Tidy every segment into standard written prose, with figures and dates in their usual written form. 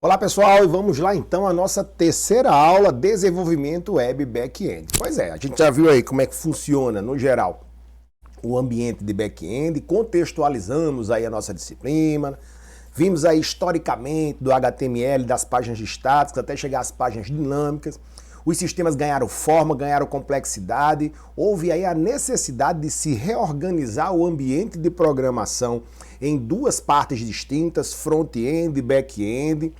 Olá pessoal, e vamos lá então a nossa terceira aula, desenvolvimento web back-end. Pois é, a gente já viu aí como é que funciona no geral o ambiente de back-end, contextualizamos aí a nossa disciplina, vimos aí historicamente do HTML, das páginas estáticas até chegar às páginas dinâmicas. Os sistemas ganharam forma, ganharam complexidade, houve aí a necessidade de se reorganizar o ambiente de programação em duas partes distintas, front-end e back-end.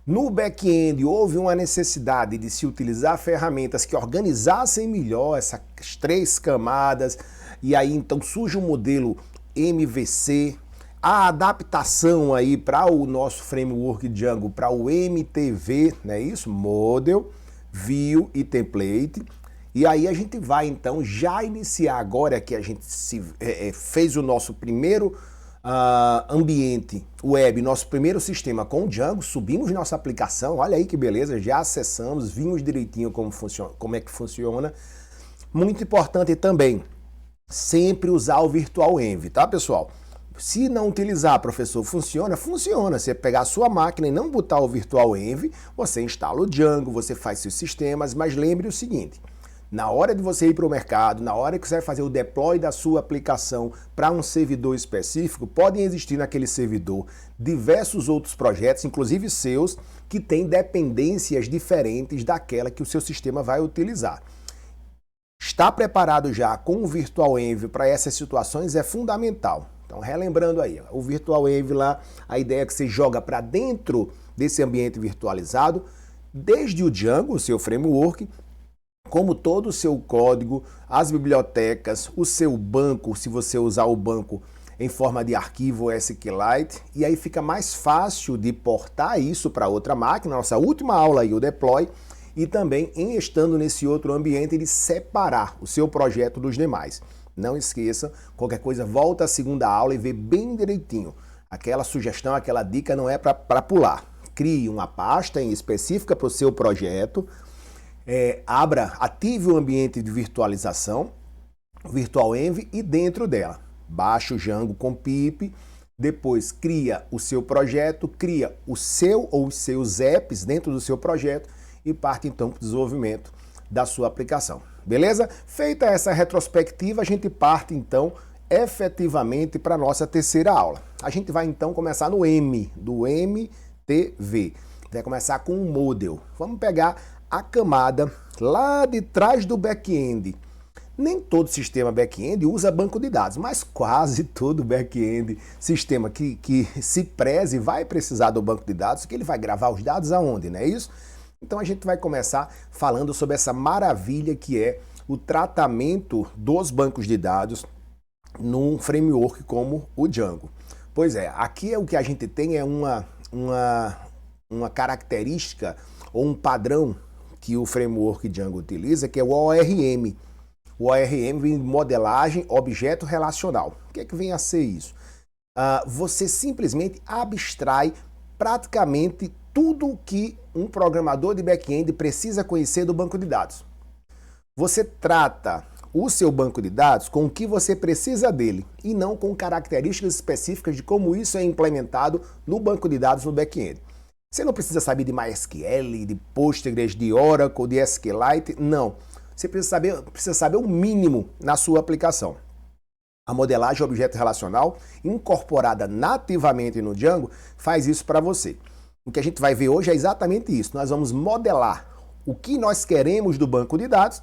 No back-end houve uma necessidade de se utilizar ferramentas que organizassem melhor essas três camadas, e aí então surge o modelo MVC, a adaptação aí para o nosso framework Django, para o MTV, não é isso? Model, View e Template. E aí a gente vai então já iniciar agora que a gente fez o nosso primeiro ambiente web, nosso primeiro sistema com o Django, subimos nossa aplicação, olha aí que beleza, já acessamos, vimos direitinho como é que funciona. Muito importante também, sempre usar o Virtual Env, tá pessoal? Se não utilizar, professor, funciona? Funciona. Você pegar a sua máquina e não botar o Virtual Env, você instala o Django, você faz seus sistemas, mas lembre o seguinte, na hora de você ir para o mercado, na hora que você vai fazer o deploy da sua aplicação para um servidor específico, podem existir naquele servidor diversos outros projetos, inclusive seus, que têm dependências diferentes daquela que o seu sistema vai utilizar. Estar preparado já com o Virtual Env para essas situações é fundamental. Então, relembrando aí, o Virtual Env lá, a ideia é que você joga para dentro desse ambiente virtualizado, desde o Django, o seu framework, como todo o seu código, as bibliotecas, o seu banco, se você usar o banco em forma de arquivo SQLite, e aí fica mais fácil de portar isso para outra máquina, nossa última aula aí, o deploy, e também em estando nesse outro ambiente de separar o seu projeto dos demais. Não esqueça, qualquer coisa, volta à segunda aula e vê bem direitinho. Aquela sugestão, aquela dica não é para pular. Crie uma pasta em específica para o seu projeto, ative o ambiente de virtualização, Virtual Env, e dentro dela, baixa o Django com pip, depois cria o seu projeto, cria o seu ou os seus apps dentro do seu projeto e parte então para o desenvolvimento da sua aplicação. Beleza? Feita essa retrospectiva, a gente parte então efetivamente para a nossa terceira aula. A gente vai então começar no M, do MTV. Vai começar com um model. Vamos pegar a camada lá de trás do back-end. Nem todo sistema back-end usa banco de dados, mas quase todo back-end, sistema que se preze, vai precisar do banco de dados, porque ele vai gravar os dados aonde, não é isso? Então a gente vai começar falando sobre essa maravilha que é o tratamento dos bancos de dados num framework como o Django. Pois é, aqui o que a gente tem é uma característica ou um padrão que o framework Django utiliza, que é o ORM. O ORM vem de modelagem objeto relacional. O que é que vem a ser isso? Você simplesmente abstrai praticamente tudo o que um programador de back-end precisa conhecer do banco de dados. Você trata o seu banco de dados com o que você precisa dele e não com características específicas de como isso é implementado no banco de dados no back-end. Você não precisa saber de MySQL, de Postgres, de Oracle, de SQLite, não. Você precisa saber o mínimo na sua aplicação. A modelagem objeto relacional, incorporada nativamente no Django, faz isso para você. O que a gente vai ver hoje é exatamente isso. Nós vamos modelar o que nós queremos do banco de dados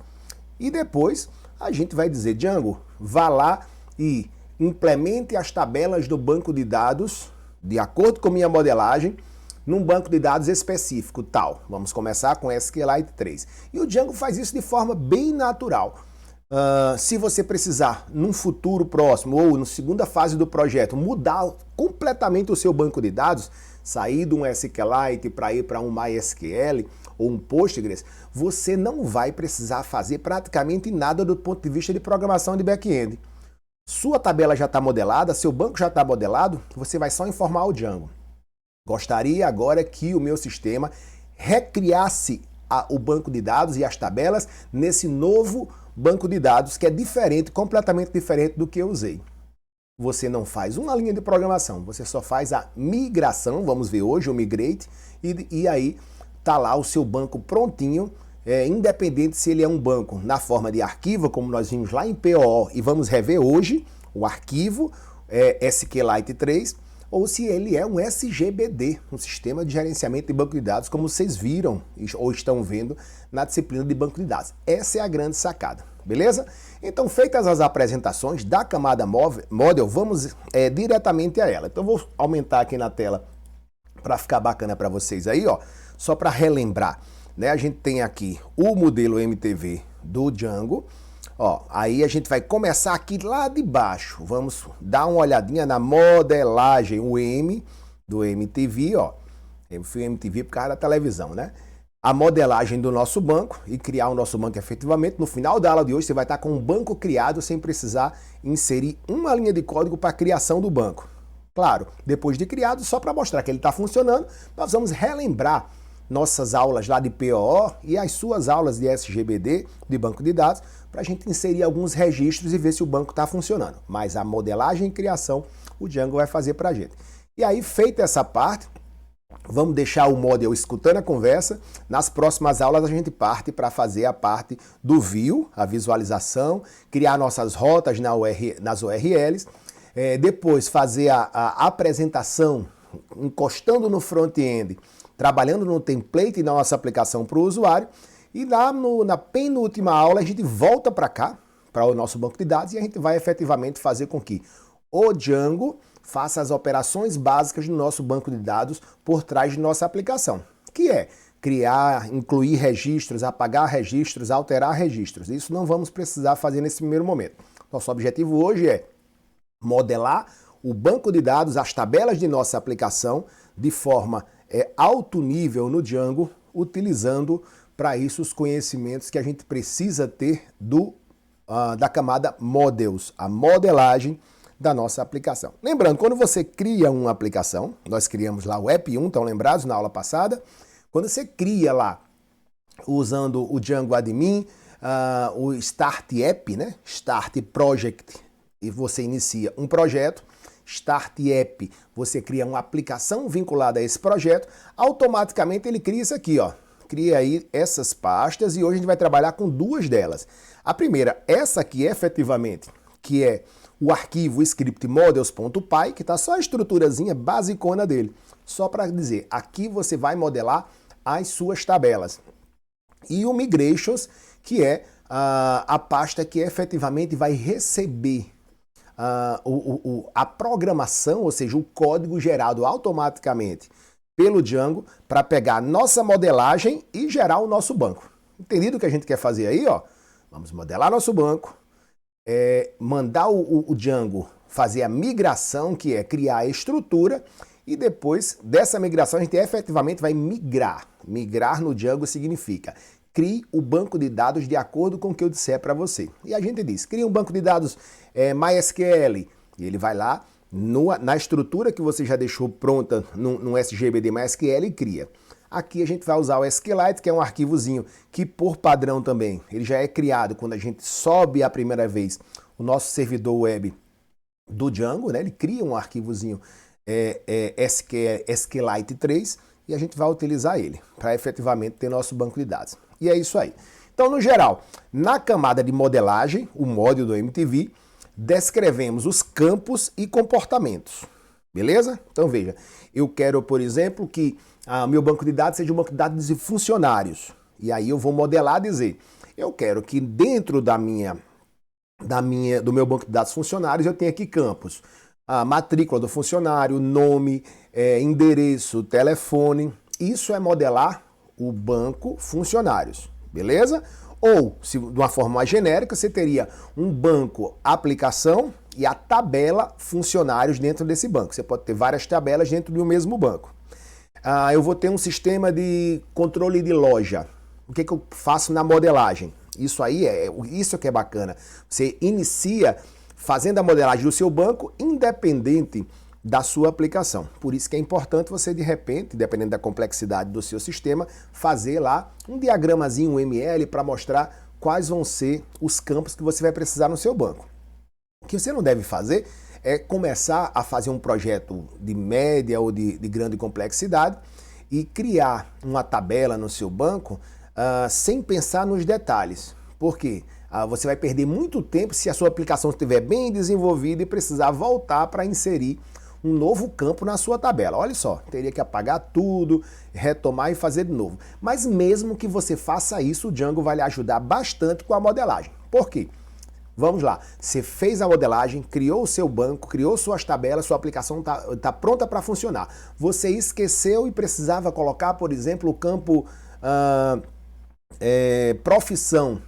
e depois a gente vai dizer, Django, vá lá e implemente as tabelas do banco de dados de acordo com minha modelagem num banco de dados específico, tal. Vamos começar com SQLite 3. E o Django faz isso de forma bem natural. Se você precisar, num futuro próximo ou na segunda fase do projeto, mudar completamente o seu banco de dados, sair de um SQLite para ir para um MySQL ou um Postgres, você não vai precisar fazer praticamente nada do ponto de vista de programação de back-end. Sua tabela já está modelada, seu banco já está modelado, você vai só informar o Django. Gostaria agora que o meu sistema recriasse o banco de dados e as tabelas nesse novo banco de dados que é diferente, completamente diferente do que eu usei. você não faz uma linha de programação, você só faz a migração, vamos ver hoje o migrate, e aí tá lá o seu banco prontinho, independente se ele é um banco na forma de arquivo, como nós vimos lá em POO, e vamos rever hoje o arquivo SQLite 3, ou se ele é um SGBD, um sistema de gerenciamento de banco de dados, como vocês viram ou estão vendo na disciplina de banco de dados. Essa é a grande sacada, beleza? Então, feitas as apresentações da camada Model, vamos diretamente a ela. Então, vou aumentar aqui na tela para ficar bacana para vocês aí, ó, só para relembrar, né? A gente tem aqui o modelo MTV do Django. Ó, aí a gente vai começar aqui lá de baixo. Vamos dar uma olhadinha na modelagem, o M do MTV, ó. Eu fui MTV por causa da televisão, né? A modelagem do nosso banco e criar o nosso banco efetivamente. No final da aula de hoje você vai estar com um banco criado sem precisar inserir uma linha de código para a criação do banco. Claro, depois de criado, só para mostrar que ele está funcionando, nós vamos relembrar nossas aulas lá de POO e as suas aulas de SGBD, de banco de dados, para a gente inserir alguns registros e ver se o banco está funcionando. Mas a modelagem e criação, o Django vai fazer para a gente. E aí, feita essa parte, vamos deixar o model escutando a conversa. Nas próximas aulas a gente parte para fazer a parte do view, a visualização, criar nossas rotas nas URLs, depois fazer a apresentação encostando no front-end, trabalhando no template da nossa aplicação para o usuário, e lá na penúltima aula a gente volta para cá, para o nosso banco de dados, e a gente vai efetivamente fazer com que o Django faça as operações básicas do nosso banco de dados por trás de nossa aplicação, que é criar, incluir registros, apagar registros, alterar registros. Isso não vamos precisar fazer nesse primeiro momento. Nosso objetivo hoje é modelar o banco de dados, as tabelas de nossa aplicação, de forma alto nível no Django, utilizando para isso os conhecimentos que a gente precisa ter da camada Models, a modelagem da nossa aplicação. Lembrando, quando você cria uma aplicação, nós criamos lá o App 1, estão lembrados na aula passada? Quando você cria lá, usando o Django Admin, o Start App, né? Start Project, e você inicia um projeto, Start App, você cria uma aplicação vinculada a esse projeto, automaticamente ele cria isso aqui, ó. Cria aí essas pastas e hoje a gente vai trabalhar com duas delas. A primeira, essa aqui efetivamente, que é o arquivo script models.py, que está só a estruturazinha basicona dele. Só para dizer, aqui você vai modelar as suas tabelas. E o migrations, que é a pasta que efetivamente vai receber a programação, ou seja, o código gerado automaticamente pelo Django para pegar nossa modelagem e gerar o nosso banco. Entendido o que a gente quer fazer aí? Ó? Vamos modelar nosso banco, mandar o Django fazer a migração, que é criar a estrutura, e depois dessa migração a gente efetivamente vai migrar. Migrar no Django significa crie o banco de dados de acordo com o que eu disser para você. E a gente diz, cria um banco de dados MySQL, e ele vai lá na estrutura que você já deixou pronta no SGBD MySQL e cria. Aqui a gente vai usar o SQLite, que é um arquivozinho que por padrão também, ele já é criado quando a gente sobe a primeira vez o nosso servidor web do Django, né? Ele cria um arquivozinho SQLite 3 e a gente vai utilizar ele para efetivamente ter nosso banco de dados. E é isso aí. Então, no geral, na camada de modelagem, o módulo do MTV, descrevemos os campos e comportamentos. Beleza? Então, veja, eu quero, por exemplo, que meu banco de dados seja um banco de dados de funcionários. E aí eu vou modelar, dizer, eu quero que dentro do meu banco de dados funcionários eu tenha aqui campos. A matrícula do funcionário, nome, endereço, telefone. Isso é modelar o banco funcionários, beleza? Ou, se de uma forma mais genérica, você teria um banco aplicação e a tabela funcionários dentro desse banco. Você pode ter várias tabelas dentro do mesmo banco. Eu vou ter um sistema de controle de loja. O que eu faço na modelagem? Isso aí isso que é bacana. Você inicia fazendo a modelagem do seu banco independente da sua aplicação. Por isso que é importante você, de repente, dependendo da complexidade do seu sistema, fazer lá um diagramazinho, um ML, para mostrar quais vão ser os campos que você vai precisar no seu banco. O que você não deve fazer é começar a fazer um projeto de média ou de grande complexidade e criar uma tabela no seu banco sem pensar nos detalhes. Por quê? Você vai perder muito tempo se a sua aplicação estiver bem desenvolvida e precisar voltar para inserir um novo campo na sua tabela. Olha só, teria que apagar tudo, retomar e fazer de novo. Mas mesmo que você faça isso, o Django vai lhe ajudar bastante com a modelagem. Por quê? Vamos lá, você fez a modelagem, criou o seu banco, criou suas tabelas, sua aplicação está pronta para funcionar. Você esqueceu e precisava colocar, por exemplo, o campo profissão,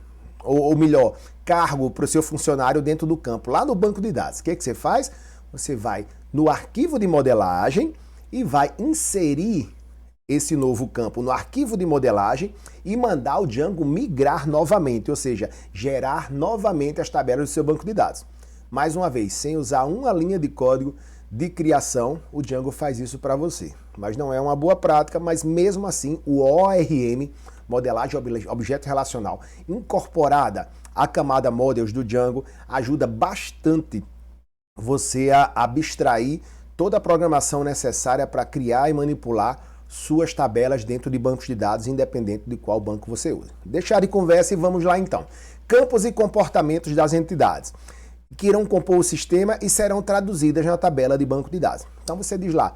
ou melhor, cargo para o seu funcionário dentro do campo, lá no banco de dados. O que você faz? Você vai no arquivo de modelagem e vai inserir esse novo campo no arquivo de modelagem e mandar o Django migrar novamente, ou seja, gerar novamente as tabelas do seu banco de dados. Mais uma vez, sem usar uma linha de código de criação, o Django faz isso para você. Mas não é uma boa prática, mas mesmo assim o ORM, modelagem objeto relacional, incorporada à camada Models do Django, ajuda bastante você a abstrair toda a programação necessária para criar e manipular suas tabelas dentro de bancos de dados, independente de qual banco você usa. Deixar de conversa e vamos lá então. Campos e comportamentos das entidades que irão compor o sistema e serão traduzidas na tabela de banco de dados. Então você diz lá,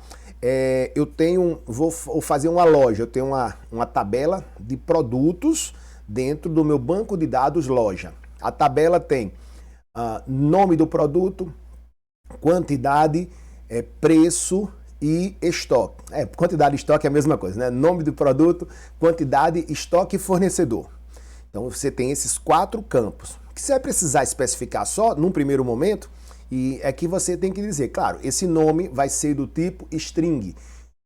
vou fazer uma loja, eu tenho uma tabela de produtos dentro do meu banco de dados loja. A tabela tem nome do produto, quantidade, preço e estoque. Quantidade e estoque é a mesma coisa, né? Nome do produto, quantidade, estoque e fornecedor. Então você tem esses 4 campos. O que você vai precisar especificar só, num primeiro momento, e é que você tem que dizer, claro, esse nome vai ser do tipo string.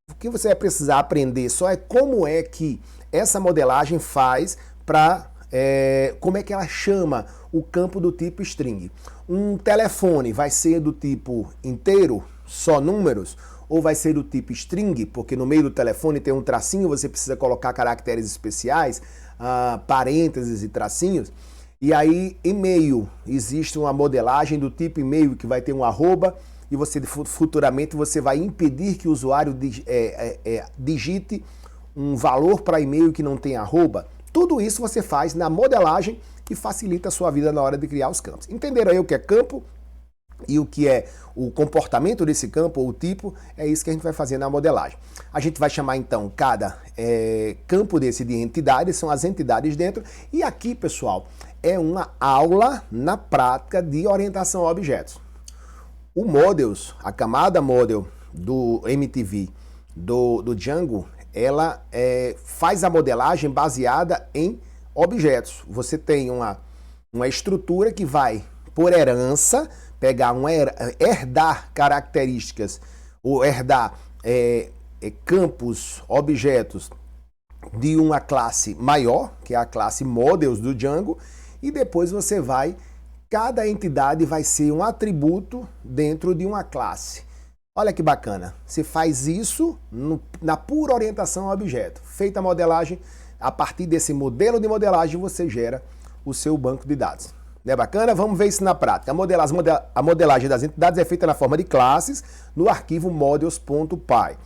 O que você vai precisar aprender só é como é que essa modelagem faz para... como é que ela chama o campo do tipo string. Um telefone vai ser do tipo inteiro, só números, ou vai ser do tipo string, porque no meio do telefone tem um tracinho, você precisa colocar caracteres especiais, parênteses e tracinhos. E aí, e-mail, existe uma modelagem do tipo e-mail que vai ter um arroba, e você futuramente você vai impedir que o usuário digite um valor para e-mail que não tem arroba. Tudo isso você faz na modelagem que facilita a sua vida na hora de criar os campos. Entenderam aí o que é campo e o que é o comportamento desse campo ou o tipo? É isso que a gente vai fazer na modelagem. A gente vai chamar então cada campo desse de entidades, são as entidades dentro. E aqui, pessoal, é uma aula na prática de orientação a objetos. O Models, a camada Model do MTV do Django, ela faz a modelagem baseada em objetos. Você tem uma estrutura que vai, por herança, pegar herdar características ou herdar campos, objetos de uma classe maior, que é a classe Models do Django, e depois você vai, cada entidade vai ser um atributo dentro de uma classe. Olha que bacana, você faz isso na pura orientação ao objeto. Feita a modelagem, a partir desse modelo de modelagem você gera o seu banco de dados. Não é bacana? Vamos ver isso na prática. A modelagem das entidades é feita na forma de classes no arquivo models.py.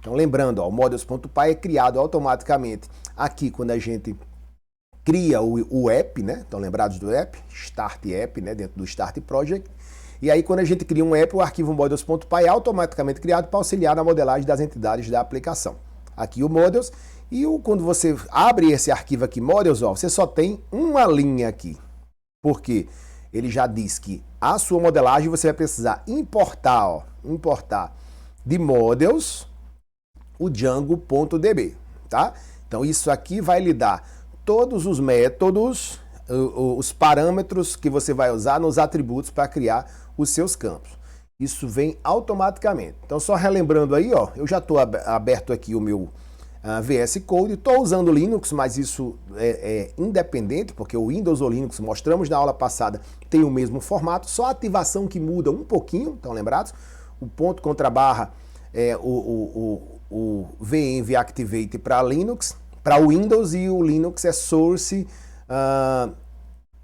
Então lembrando, o models.py é criado automaticamente aqui quando a gente cria o app, né? Estão lembrados do app? Start App, né? Dentro do Start Project. E aí, quando a gente cria um app, o arquivo models.py é automaticamente criado para auxiliar na modelagem das entidades da aplicação. Aqui o models, e quando você abre esse arquivo aqui, models, você só tem uma linha aqui. Porque ele já diz que a sua modelagem você vai precisar importar de models o Django.db, tá? Então isso aqui vai lhe dar todos os métodos, os parâmetros que você vai usar nos atributos para criar os seus campos. Isso vem automaticamente. Então só relembrando aí, ó, eu já estou aberto aqui o meu VS Code, estou usando Linux, mas isso é independente, porque o Windows ou Linux, mostramos na aula passada, tem o mesmo formato, só a ativação que muda um pouquinho, estão lembrados? O ponto contra barra é o venv activate para Linux, para o Windows, e o Linux é source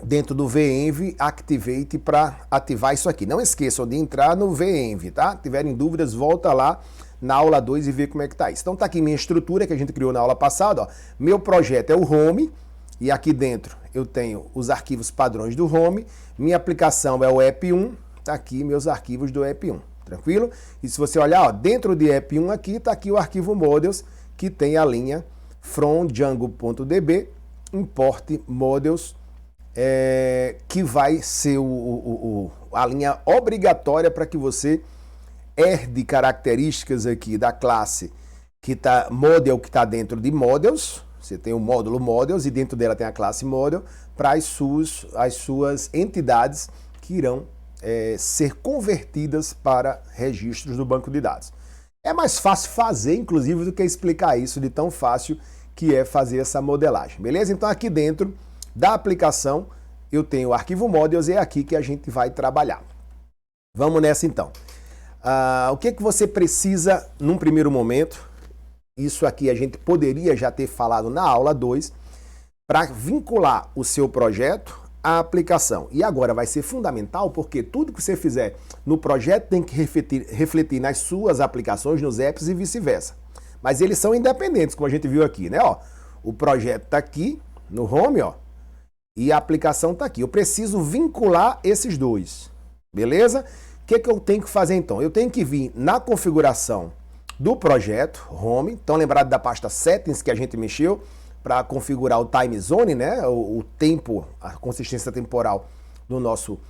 dentro do VEnv Activate para ativar isso aqui. Não esqueçam de entrar no VEnv, tá? Se tiverem dúvidas, volta lá na aula 2 e vê como é que tá isso. Então tá aqui minha estrutura que a gente criou na aula passada, ó. Meu projeto é o Home e aqui dentro eu tenho os arquivos padrões do Home. Minha aplicação é o app1, tá aqui meus arquivos do app1, tranquilo? E se você olhar, ó, dentro de app1 aqui tá aqui o arquivo models que tem a linha from django.db import models, que vai ser a linha obrigatória para que você herde características aqui da classe que tá model, que está dentro de models. Você tem o módulo models e dentro dela tem a classe model para as suas entidades que irão ser convertidas para registros do banco de dados. É mais fácil fazer, inclusive, do que explicar isso de tão fácil que é fazer essa modelagem, beleza? Então aqui dentro da aplicação eu tenho o arquivo models e é aqui que a gente vai trabalhar. Vamos nessa então. O que você precisa num primeiro momento? Isso aqui a gente poderia já ter falado na aula 2, para vincular o seu projeto à aplicação. E agora vai ser fundamental porque tudo que você fizer no projeto tem que refletir nas suas aplicações, nos apps e vice-versa. Mas eles são independentes, como a gente viu aqui, né? Ó, o projeto está aqui no Home, ó, e a aplicação está aqui. Eu preciso vincular esses dois, beleza? O que eu tenho que fazer então? Eu tenho que vir na configuração do projeto Home, então lembrado da pasta Settings que a gente mexeu para configurar o time zone, né? O tempo, a consistência temporal do nosso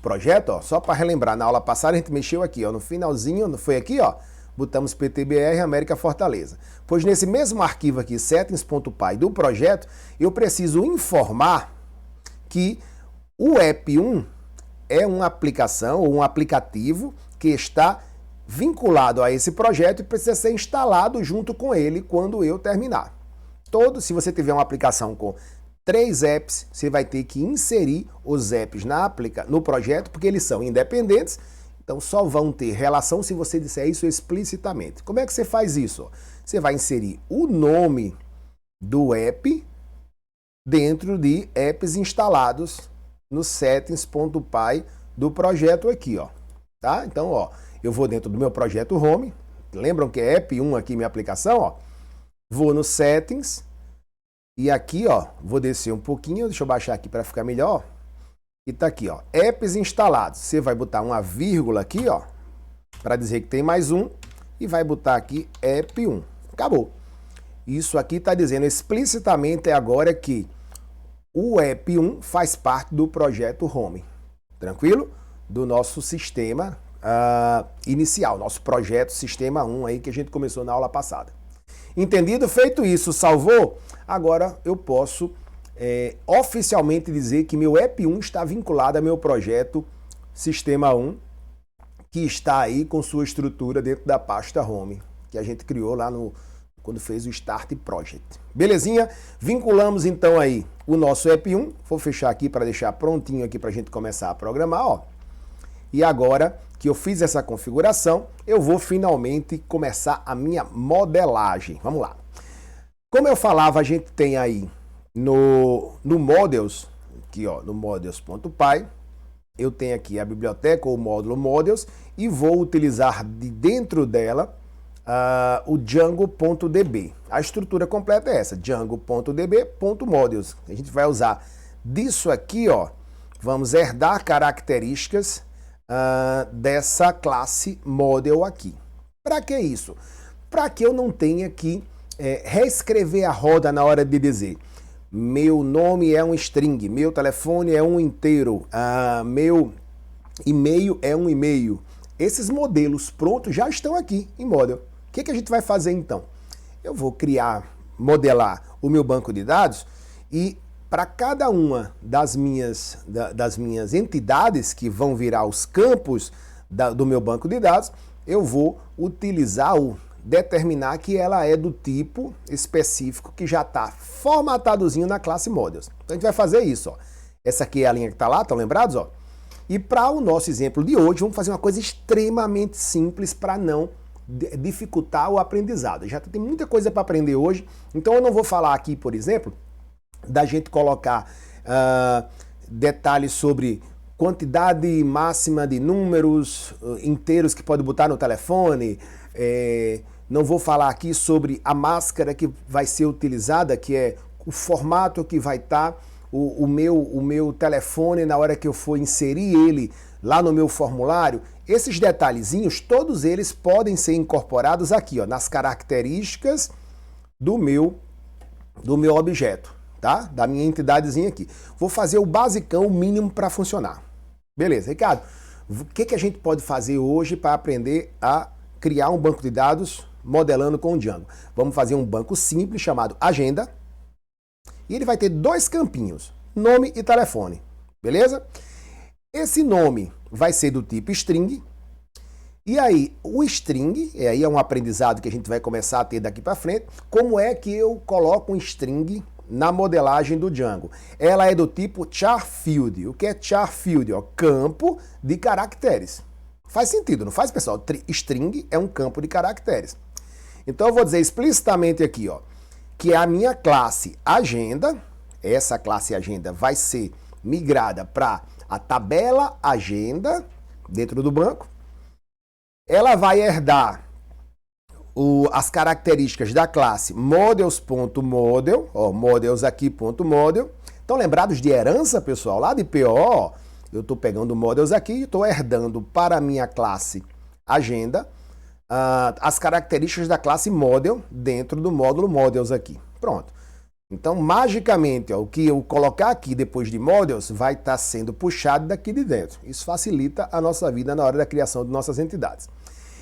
projeto, ó. Só para relembrar, na aula passada a gente mexeu aqui, ó, no finalzinho, não foi aqui, ó, botamos PTBR América Fortaleza. Pois nesse mesmo arquivo aqui, settings.py do projeto, eu preciso informar que o app1 é uma aplicação ou um aplicativo que está vinculado a esse projeto e precisa ser instalado junto com ele quando eu terminar. Se você tiver uma aplicação com 3 apps, você vai ter que inserir os apps no projeto, porque eles são independentes, então só vão ter relação se você disser isso explicitamente. Como é que você faz isso? Você vai inserir o nome do app dentro de apps instalados no settings.py do projeto aqui, ó. Tá? Então, ó, eu vou dentro do meu projeto Home, lembram que é app1 aqui minha aplicação, ó. Vou no Settings e aqui, ó, vou descer um pouquinho, deixa eu baixar aqui para ficar melhor. E tá aqui, ó, apps instalados. Você vai botar uma vírgula aqui, ó, para dizer que tem mais um e vai botar aqui app1. Acabou. Isso aqui está dizendo explicitamente agora que o app1 faz parte do projeto Home. Tranquilo? Do nosso sistema inicial, nosso projeto Sistema 1 aí que a gente começou na aula passada. Entendido? Feito isso, salvou? Agora eu posso oficialmente dizer que meu app1 está vinculado a meu projeto Sistema 1, que está aí com sua estrutura dentro da pasta Home, que a gente criou lá quando fez o Start Project. Belezinha? Vinculamos então aí o nosso app1. Vou fechar aqui para deixar prontinho aqui para a gente começar a programar, ó. E agora que eu fiz essa configuração, eu vou finalmente começar a minha modelagem. Vamos lá. Como eu falava, a gente tem aí no Models, aqui ó, no models.py, eu tenho aqui a biblioteca ou o módulo Models e vou utilizar de dentro dela o django.db. A estrutura completa é essa, django.db.models. A gente vai usar disso aqui, ó, vamos herdar características dessa classe model aqui. Para que isso? Para que eu não tenha que reescrever a roda na hora de dizer meu nome é um string, meu telefone é um inteiro, meu e-mail é um e-mail. Esses modelos prontos já estão aqui em model. O que a gente vai fazer então? Eu vou modelar o meu banco de dados e para cada uma das minhas entidades que vão virar os campos do meu banco de dados, eu vou utilizar determinar que ela é do tipo específico que já está formatadozinho na classe Models. Então a gente vai fazer isso, ó. Essa aqui é a linha que está lá, estão lembrados? Ó? E para o nosso exemplo de hoje, vamos fazer uma coisa extremamente simples para não dificultar o aprendizado. Já tem muita coisa para aprender hoje, então eu não vou falar aqui, por exemplo, da gente colocar detalhes sobre quantidade máxima de números inteiros que pode botar no telefone. Não vou falar aqui sobre a máscara que vai ser utilizada, que é o formato que vai estar o meu telefone na hora que eu for inserir ele lá no meu formulário. Esses detalhezinhos, todos eles podem ser incorporados aqui, ó, nas características do meu objeto, tá? Da minha entidadezinha aqui. Vou fazer o basicão, o mínimo para funcionar. Beleza, Ricardo, o que a gente pode fazer hoje para aprender a criar um banco de dados modelando com o Django? Vamos fazer um banco simples chamado Agenda. E ele vai ter dois campinhos, nome e telefone, beleza? Esse nome vai ser do tipo string. E aí, o string, aí é um aprendizado que a gente vai começar a ter daqui para frente. Como é que eu coloco um string na modelagem do Django? Ela é do tipo char field. O que é char field? Campo de caracteres. Faz sentido, não faz, pessoal? String é um campo de caracteres. Então eu vou dizer explicitamente aqui, ó, que a minha classe agenda, essa classe agenda vai ser migrada para a tabela agenda dentro do banco. Ela vai herdar as características da classe models.model, models aqui.model. Estão lembrados de herança, pessoal? Lá de PO, eu estou pegando models aqui e estou herdando para a minha classe agenda as características da classe model dentro do módulo models aqui. Pronto. Então, magicamente, o que eu colocar aqui depois de models vai estar sendo puxado daqui de dentro. Isso facilita a nossa vida na hora da criação de nossas entidades.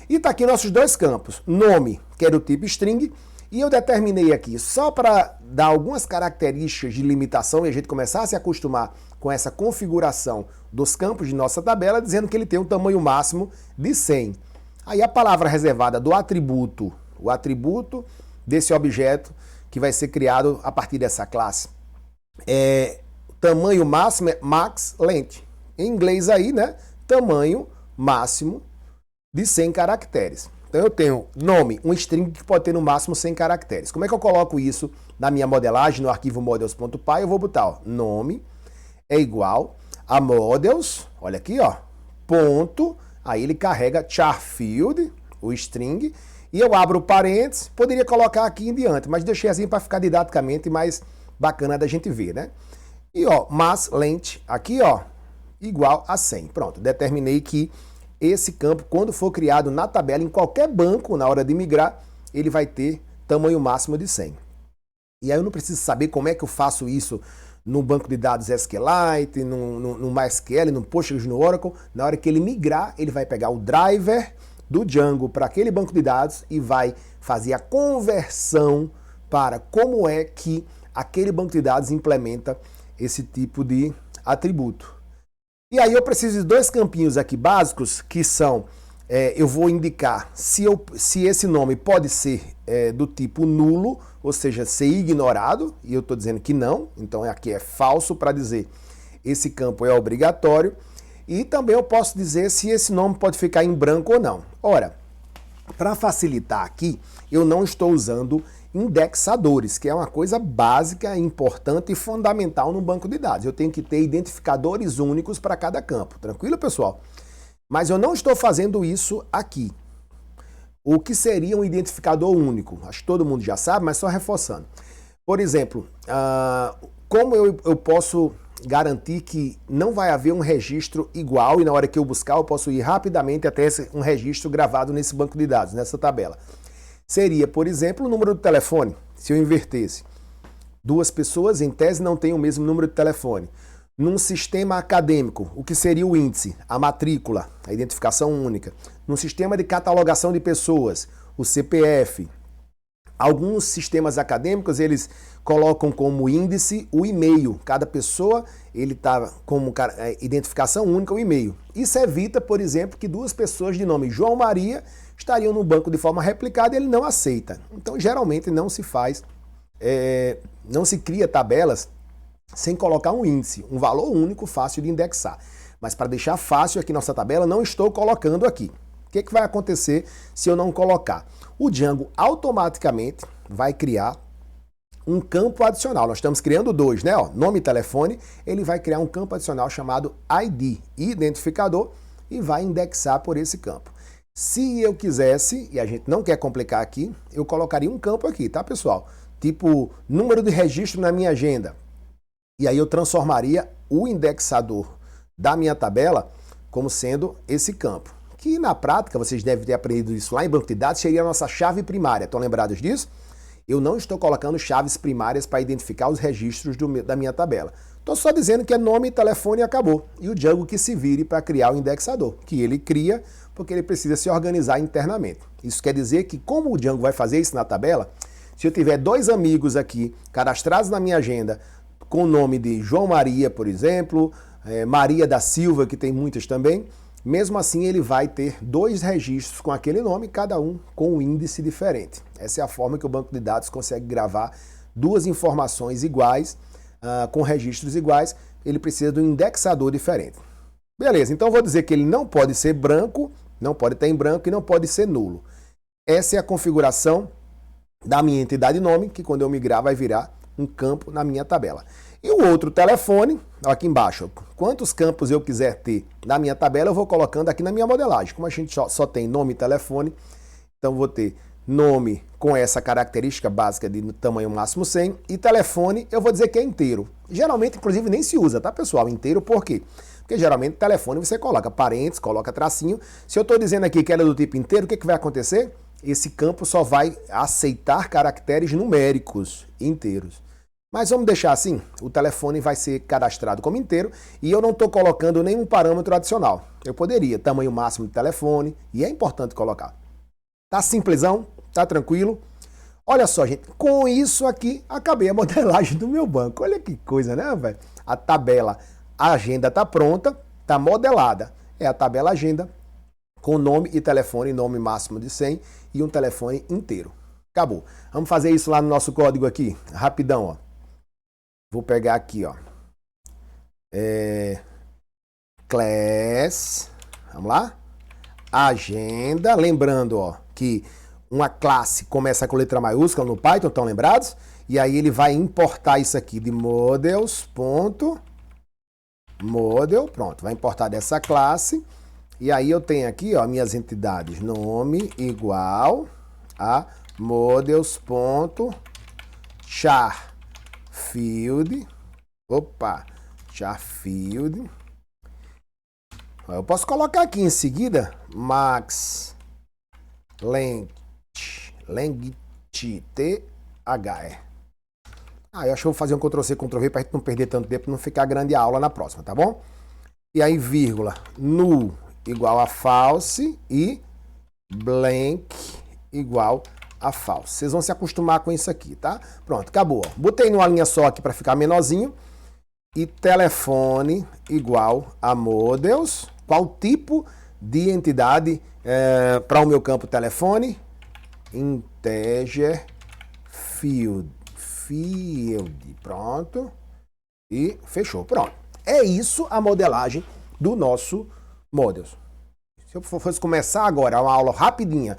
E está aqui nossos dois campos. Nome, que é do tipo string, e eu determinei aqui, só para dar algumas características de limitação e a gente começar a se acostumar com essa configuração dos campos de nossa tabela, dizendo que ele tem um tamanho máximo de 100. Aí a palavra reservada do atributo, o atributo desse objeto que vai ser criado a partir dessa classe. Tamanho máximo é max length. Em inglês aí, né? Tamanho máximo de 100 caracteres. Então eu tenho nome, um string que pode ter no máximo 100 caracteres. Como é que eu coloco isso na minha modelagem, no arquivo models.py? Eu vou botar, ó, nome é igual a models, olha aqui, ó, ponto. Aí ele carrega char field, o string, e eu abro parênteses, poderia colocar aqui em diante, mas deixei assim para ficar didaticamente mais bacana da gente ver, né? E ó, mass length aqui, ó, igual a 100. Pronto, determinei que esse campo, quando for criado na tabela, em qualquer banco, na hora de migrar, ele vai ter tamanho máximo de 100. E aí eu não preciso saber como é que eu faço isso no banco de dados SQLite, no MySQL, no Postgres, no Oracle. Na hora que ele migrar, ele vai pegar o driver do Django para aquele banco de dados e vai fazer a conversão para como é que aquele banco de dados implementa esse tipo de atributo. E aí eu preciso de dois campinhos aqui básicos que são, eu vou indicar se esse nome pode ser do tipo nulo, ou seja, ser ignorado, e eu estou dizendo que não, então aqui é falso para dizer esse campo é obrigatório. E também eu posso dizer se esse nome pode ficar em branco ou não. Ora, para facilitar aqui, eu não estou usando indexadores, que é uma coisa básica, importante e fundamental no banco de dados. Eu tenho que ter identificadores únicos para cada campo. Tranquilo, pessoal? Mas eu não estou fazendo isso aqui. O que seria um identificador único? Acho que todo mundo já sabe, mas só reforçando. Por exemplo, como eu posso garantir que não vai haver um registro igual e na hora que eu buscar eu posso ir rapidamente até um registro gravado nesse banco de dados, nessa tabela? Seria, por exemplo, o número do telefone, se eu invertesse. Duas pessoas, em tese, não têm o mesmo número de telefone. Num sistema acadêmico, o que seria o índice? A matrícula, a identificação única. Num sistema de catalogação de pessoas, o CPF. Alguns sistemas acadêmicos, eles colocam como índice o e-mail. Cada pessoa, ele está como identificação única o e-mail. Isso evita, por exemplo, que duas pessoas de nome João Maria estariam no banco de forma replicada e ele não aceita. Então, geralmente, não se faz, não se cria tabelas sem colocar um índice, um valor único fácil de indexar. Mas para deixar fácil aqui nossa tabela, não estou colocando aqui. O que vai acontecer se eu não colocar? O Django automaticamente vai criar um campo adicional. Nós estamos criando dois, né? Ó, nome e telefone, ele vai criar um campo adicional chamado ID, identificador, e vai indexar por esse campo. Se eu quisesse, e a gente não quer complicar aqui, eu colocaria um campo aqui, tá, pessoal? Tipo, número de registro na minha agenda. E aí eu transformaria o indexador da minha tabela como sendo esse campo. Que na prática, vocês devem ter aprendido isso lá em banco de dados, seria a nossa chave primária. Estão lembrados disso? Eu não estou colocando chaves primárias para identificar os registros da minha tabela. Estou só dizendo que é nome, telefone e acabou. E o Django que se vire para criar o indexador, que ele cria porque ele precisa se organizar internamente. Isso quer dizer que como o Django vai fazer isso na tabela, se eu tiver dois amigos aqui cadastrados na minha agenda com o nome de João Maria, por exemplo, Maria da Silva, que tem muitas também, mesmo assim ele vai ter dois registros com aquele nome, cada um com um índice diferente. Essa é a forma que o banco de dados consegue gravar duas informações iguais, com registros iguais, ele precisa de um indexador diferente. Beleza, então vou dizer que ele não pode ser branco, não pode estar em branco e não pode ser nulo. Essa é a configuração da minha entidade nome, que quando eu migrar vai virar um campo na minha tabela. E o outro telefone, aqui embaixo, quantos campos eu quiser ter na minha tabela, eu vou colocando aqui na minha modelagem. Como a gente só tem nome e telefone, então vou ter nome com essa característica básica de tamanho máximo 100 e telefone eu vou dizer que é inteiro. Geralmente, inclusive, nem se usa, tá, pessoal? Inteiro por quê? Porque geralmente telefone você coloca parênteses, coloca tracinho. Se eu estou dizendo aqui que ela é do tipo inteiro, o que vai acontecer? Esse campo só vai aceitar caracteres numéricos inteiros. Mas vamos deixar assim, o telefone vai ser cadastrado como inteiro e eu não estou colocando nenhum parâmetro adicional. Eu poderia, tamanho máximo de telefone, e é importante colocar. Tá simplesão? Tá tranquilo? Olha só, gente, com isso aqui, acabei a modelagem do meu banco. Olha que coisa, né, velho? A tabela, a agenda tá pronta, tá modelada. É a tabela agenda com nome e telefone, nome máximo de 100 e um telefone inteiro. Acabou. Vamos fazer isso lá no nosso código aqui, rapidão, ó. Vou pegar aqui, ó. Class, vamos lá? Agenda, lembrando, ó, que uma classe começa com letra maiúscula no Python, estão lembrados? E aí ele vai importar isso aqui de models.model, pronto, vai importar dessa classe. E aí eu tenho aqui, ó, minhas entidades, nome igual a models.char field, char field. Eu posso colocar aqui em seguida max length THE. Eu acho que eu vou fazer um Ctrl+C, Ctrl+V para a gente não perder tanto tempo, não ficar grande a aula na próxima, tá bom? E aí, vírgula, null igual a false e blank igual a false. Vocês vão se acostumar com isso aqui, tá? Pronto, acabou. Botei numa linha só aqui para ficar menorzinho. E telefone igual a models. Qual tipo de entidade para o meu campo telefone? Integer field. Pronto. E fechou. Pronto. É isso a modelagem do nosso models. Se eu fosse começar agora uma aula rapidinha,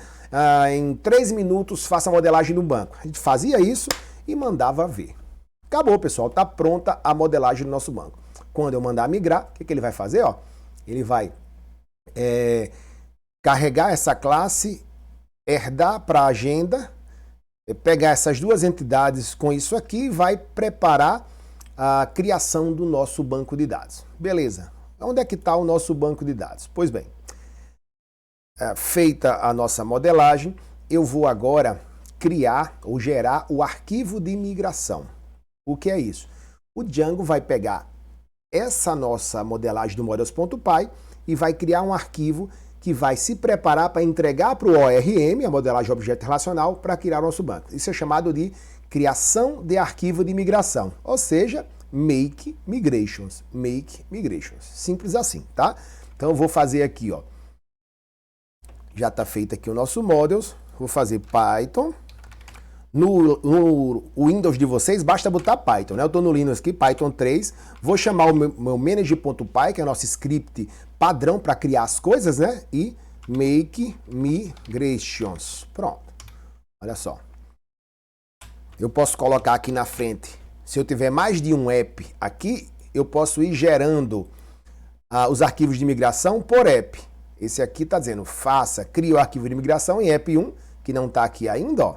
em 3 minutos faça a modelagem do banco. A gente fazia isso e mandava ver. Acabou, pessoal. Está pronta a modelagem do nosso banco. Quando eu mandar migrar, o que ele vai fazer? Ó, ele vai carregar essa classe, herdar para a agenda, pegar essas duas entidades com isso aqui e vai preparar a criação do nosso banco de dados. Beleza. Onde é que está o nosso banco de dados? Pois bem, feita a nossa modelagem, eu vou agora criar ou gerar o arquivo de migração. O que é isso? O Django vai pegar essa nossa modelagem do models.py e vai criar um arquivo que vai se preparar para entregar para o ORM, a modelagem de objeto relacional, para criar o nosso banco. Isso é chamado de criação de arquivo de migração, ou seja, make migrations. Make migrations. Simples assim, tá? Então eu vou fazer aqui, ó. Já está feito aqui o nosso models. Vou fazer Python. No Windows de vocês, basta botar Python, né? Eu estou no Linux aqui, Python 3. Vou chamar o meu manager.py, que é o nosso script padrão para criar as coisas, né? E make migrations. Pronto. Olha só. eu posso colocar aqui na frente, se eu tiver mais de um app aqui, eu posso ir gerando os arquivos de migração por app. Esse aqui está dizendo, cria o arquivo de migração em app 1, que não está aqui ainda, ó.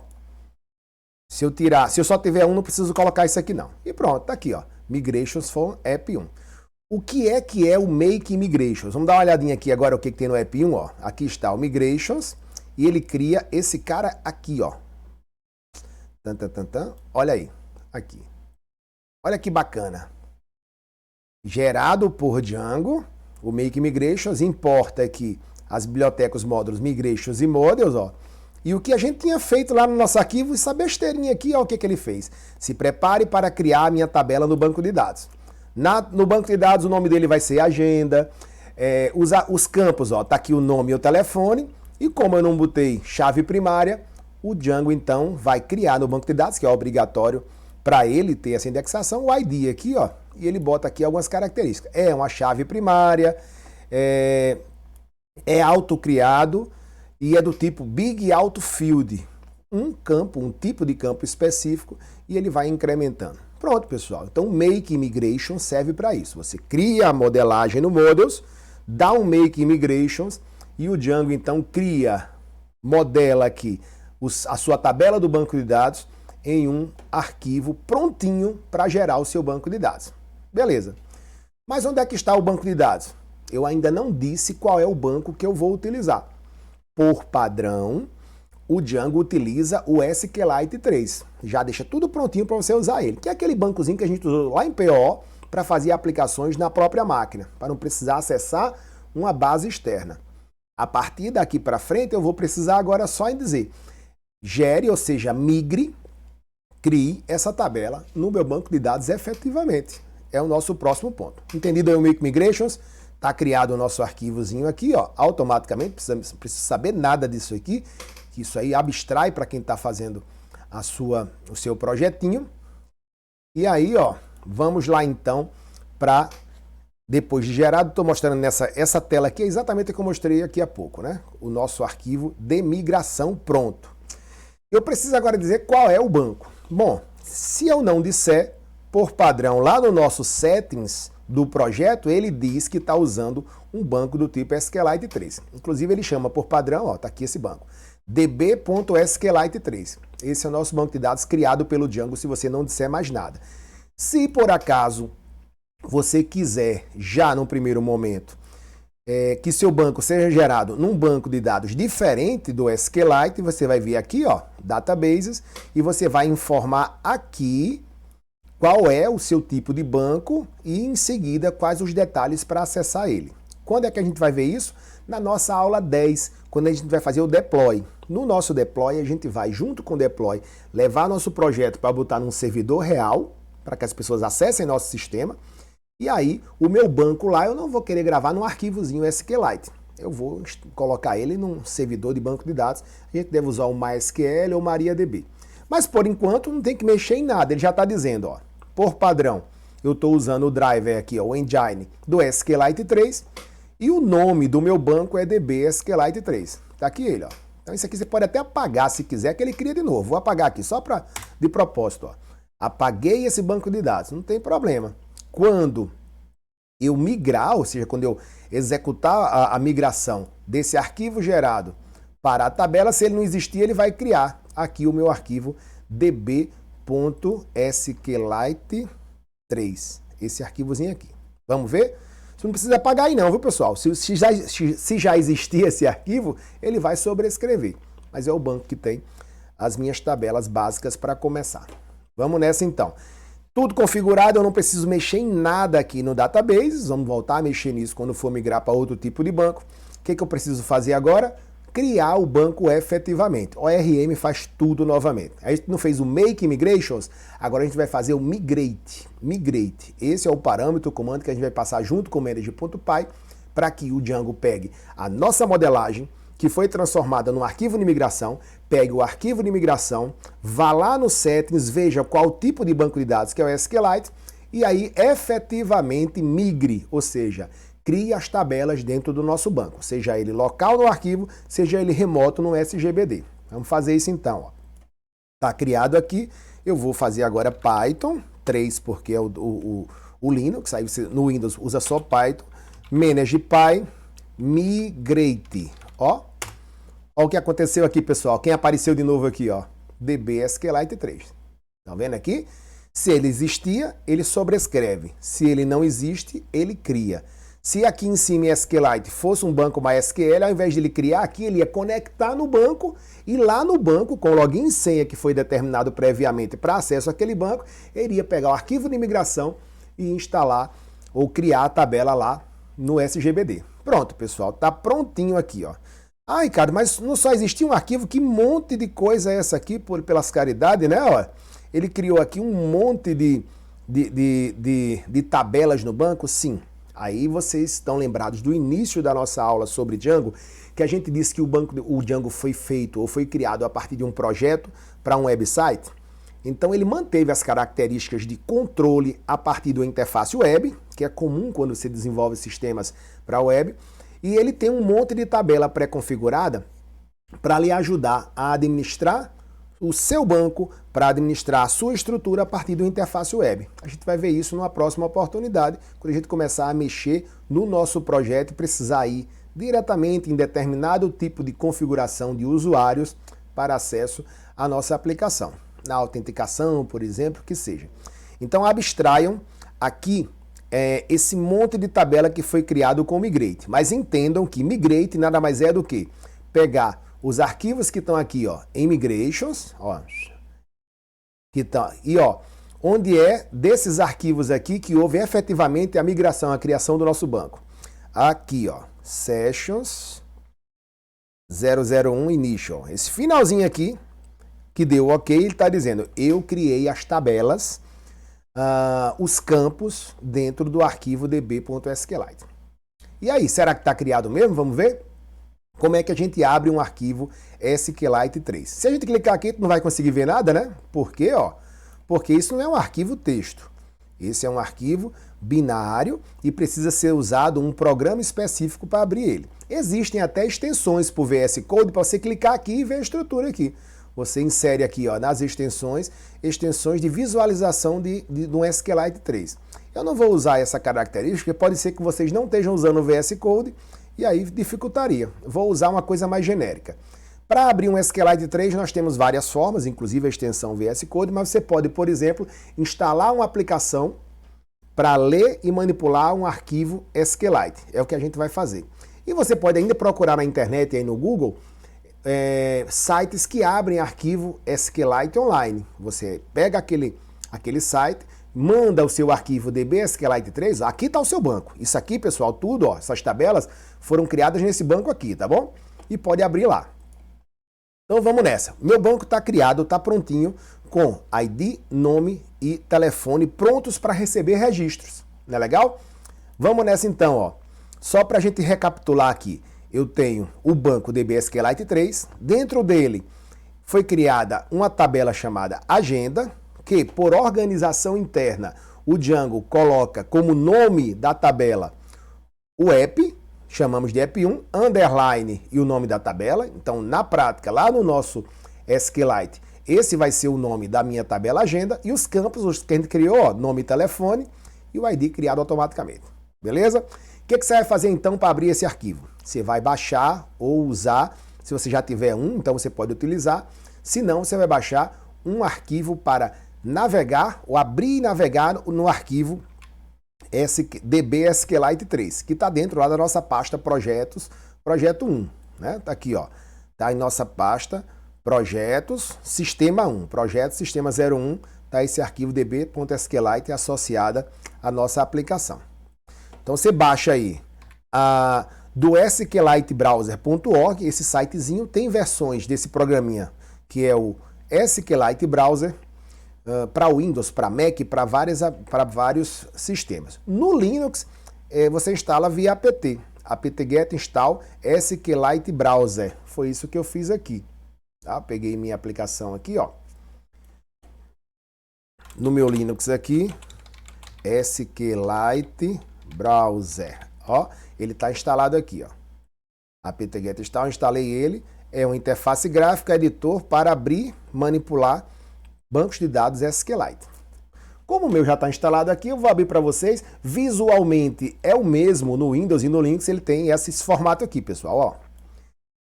Se eu só tiver um, não preciso colocar isso aqui não. E pronto, tá aqui, ó. Migrations for app 1. O que é o Make Migrations? Vamos dar uma olhadinha aqui agora o que tem no app 1, ó. Aqui está o Migrations e ele cria esse cara aqui, ó. Olha aí, aqui. Olha que bacana. Gerado por Django, o Make Migrations importa aqui as bibliotecas, os módulos Migrations e Models, ó. E o que a gente tinha feito lá no nosso arquivo, essa besteirinha aqui, ó, o que ele fez? Se prepare para criar a minha tabela no banco de dados. No banco de dados o nome dele vai ser agenda, os campos, ó, tá aqui o nome e o telefone, e como eu não botei chave primária, o Django então vai criar no banco de dados, que é obrigatório para ele ter essa indexação, o ID aqui, ó, e ele bota aqui algumas características. É uma chave primária, é autocriado, e é do tipo Big Auto Field, um tipo de campo específico, e ele vai incrementando. Pronto, pessoal. Então, Make Migration serve para isso. Você cria a modelagem no Models, dá um Make Migrations, e o Django, então, modela aqui a sua tabela do banco de dados em um arquivo prontinho para gerar o seu banco de dados. Beleza. Mas onde é que está o banco de dados? Eu ainda não disse qual é o banco que eu vou utilizar. Por padrão, o Django utiliza o SQLite 3. Já deixa tudo prontinho para você usar ele, que é aquele bancozinho que a gente usou lá em PO para fazer aplicações na própria máquina, para não precisar acessar uma base externa. A partir daqui para frente, eu vou precisar agora só em dizer, gere, ou seja, migre, crie essa tabela no meu banco de dados efetivamente. É o nosso próximo ponto. Entendido aí o Make Migrations? Está criado o nosso arquivozinho aqui, ó, automaticamente, não precisa saber nada disso aqui, que isso aí abstrai para quem está fazendo o seu projetinho. E aí, ó, vamos lá então para, depois de gerado, estou mostrando essa tela aqui, é exatamente o que eu mostrei aqui há pouco, né? O nosso arquivo de migração pronto. Eu preciso agora dizer qual é o banco. Bom, se eu não disser, por padrão, lá no nosso settings do projeto, ele diz que está usando um banco do tipo SQLite 3. Inclusive, ele chama por padrão, ó, tá aqui esse banco, db.sqlite 3. Esse é o nosso banco de dados criado pelo Django, se você não disser mais nada. Se por acaso você quiser, já no primeiro momento, que seu banco seja gerado num banco de dados diferente do SQLite, você vai vir aqui, ó, Databases, e você vai informar aqui qual é o seu tipo de banco e, em seguida, quais os detalhes para acessar ele. Quando é que a gente vai ver isso? Na nossa aula 10, quando a gente vai fazer o deploy. No nosso deploy, a gente vai, junto com o deploy, levar nosso projeto para botar num servidor real, para que as pessoas acessem nosso sistema. E aí, o meu banco lá, eu não vou querer gravar num arquivozinho SQLite. Eu vou colocar ele num servidor de banco de dados. A gente deve usar o MySQL ou MariaDB. Mas, por enquanto, não tem que mexer em nada. Ele já está dizendo, ó, por padrão, eu estou usando o driver aqui, ó, o engine do SQLite 3, e o nome do meu banco é DB SQLite 3. Está aqui ele, ó. Então, isso aqui você pode até apagar se quiser, que ele cria de novo. Vou apagar aqui, só de propósito, ó. Apaguei esse banco de dados, não tem problema. Quando eu migrar, ou seja, quando eu executar a migração desse arquivo gerado para a tabela, se ele não existir, ele vai criar aqui o meu arquivo db.sqlite 3. Esse arquivozinho aqui. Vamos ver? Você não precisa apagar aí não, viu, pessoal? Se já existir esse arquivo, ele vai sobrescrever. Mas é o banco que tem as minhas tabelas básicas para começar. Vamos nessa então. Tudo configurado, eu não preciso mexer em nada aqui no Databases. Vamos voltar a mexer nisso quando for migrar para outro tipo de banco. O que eu preciso fazer agora? Criar o banco efetivamente. O ORM faz tudo novamente. A gente não fez o Make Migrations, agora a gente vai fazer o Migrate. Migrate. Esse é o parâmetro, o comando que a gente vai passar junto com o Manage.py para que o Django pegue a nossa modelagem, que foi transformada num arquivo de migração, pegue o arquivo de migração, vá lá no Settings, veja qual tipo de banco de dados que é o SQLite, e aí efetivamente migre, ou seja, crie as tabelas dentro do nosso banco, seja ele local no arquivo, seja ele remoto no SGBD. Vamos fazer isso então. Está criado aqui, Eu vou fazer agora Python 3, porque é o Linux, aí você no Windows usa só Python, manage.py migrate, ó. Ó o que aconteceu aqui, pessoal. Quem apareceu de novo aqui, ó? DB SQLite 3. Tá vendo aqui? Se ele existia, ele sobrescreve. Se ele não existe, ele cria. Se aqui em cima em SQLite fosse um banco MySQL, ao invés de ele criar aqui, ele ia conectar no banco e lá no banco, com o login e senha que foi determinado previamente para acesso àquele banco, ele ia pegar o arquivo de imigração e instalar ou criar a tabela lá no SGBD. Pronto, pessoal. Tá prontinho aqui, ó. Ah, Ricardo, mas não só existia um arquivo, que monte de coisa é essa aqui, pelas caridades, né? Ó, ele criou aqui um monte de tabelas no banco? Sim. Aí vocês estão lembrados do início da nossa aula sobre Django, que a gente disse que o Django foi feito ou foi criado a partir de um projeto para um website. Então ele manteve as características de controle a partir da interface web, que é comum quando você desenvolve sistemas para web, e ele tem um monte de tabela pré-configurada para lhe ajudar a administrar o seu banco, para administrar a sua estrutura a partir da interface web. A gente vai ver isso numa próxima oportunidade, quando a gente começar a mexer no nosso projeto e precisar ir diretamente em determinado tipo de configuração de usuários para acesso à nossa aplicação. Na autenticação, por exemplo, que seja. Então abstraiam aqui esse monte de tabela que foi criado com o Migrate. Mas entendam que Migrate nada mais é do que pegar os arquivos que estão aqui, ó, em Migrations, ó, e ó, onde é desses arquivos aqui que houve efetivamente a migração, a criação do nosso banco. Aqui, ó, Sessions 001 Initial. Esse finalzinho aqui, que deu ok, ele está dizendo, eu criei as tabelas, os campos dentro do arquivo db.sqlite. E aí, será que está criado mesmo? Vamos ver? Como é que a gente abre um arquivo SQLite 3? Se a gente clicar aqui, não vai conseguir ver nada, né? Por quê? Ó, porque isso não é um arquivo texto. Esse é um arquivo binário e precisa ser usado um programa específico para abrir ele. Existem até extensões para o VS Code para você clicar aqui e ver a estrutura aqui. Você insere aqui, ó, nas extensões de visualização de um SQLite 3. Eu não vou usar essa característica, porque pode ser que vocês não estejam usando o VS Code e aí dificultaria. Vou usar uma coisa mais genérica. Para abrir um SQLite 3, nós temos várias formas, inclusive a extensão VS Code, mas você pode, por exemplo, instalar uma aplicação para ler e manipular um arquivo SQLite. É o que a gente vai fazer. E você pode ainda procurar na internet e aí no Google sites que abrem arquivo SQLite online. Você pega aquele site, manda o seu arquivo DB SQLite 3, aqui está o seu banco. Isso aqui, pessoal, tudo, ó, essas tabelas foram criadas nesse banco aqui, tá bom? E pode abrir lá. Então vamos nessa. Meu banco está criado, está prontinho, com ID, nome e telefone prontos para receber registros. Não é legal? Vamos nessa então, ó. Só para a gente recapitular aqui. Eu tenho o banco DB SQLite 3, dentro dele foi criada uma tabela chamada Agenda, que por organização interna o Django coloca como nome da tabela o app, chamamos de app1, underline e o nome da tabela. Então, na prática, lá no nosso SQLite, esse vai ser o nome da minha tabela Agenda e os campos, os que a gente criou, ó, nome e telefone e o ID criado automaticamente. Beleza? O que você vai fazer então para abrir esse arquivo? Você vai baixar ou usar, se você já tiver um, então você pode utilizar. Se não, você vai baixar um arquivo para navegar ou abrir e navegar no arquivo DB SQLite 3, que está dentro lá da nossa pasta Projetos, Projeto 1. Né? Tá aqui, ó. Tá em nossa pasta Projetos, Sistema 1. Projeto Sistema 01, tá esse arquivo db.sqlite associada à nossa aplicação. Então você baixa aí do sqlitebrowser.org, esse sitezinho tem versões desse programinha, que é o SQLite Browser, para Windows, para Mac, para vários sistemas. No Linux, você instala via apt, apt-get install SQLite Browser. Foi isso que eu fiz aqui. Tá? Peguei minha aplicação aqui, ó. No meu Linux aqui, SQLite Browser. Ó, ele está instalado aqui, ó. apt-get install, instalei ele. É uma interface gráfica, editor para abrir, manipular bancos de dados SQLite. Como o meu já está instalado aqui, eu vou abrir para vocês. Visualmente é o mesmo no Windows e no Linux, ele tem esse formato aqui, pessoal, ó.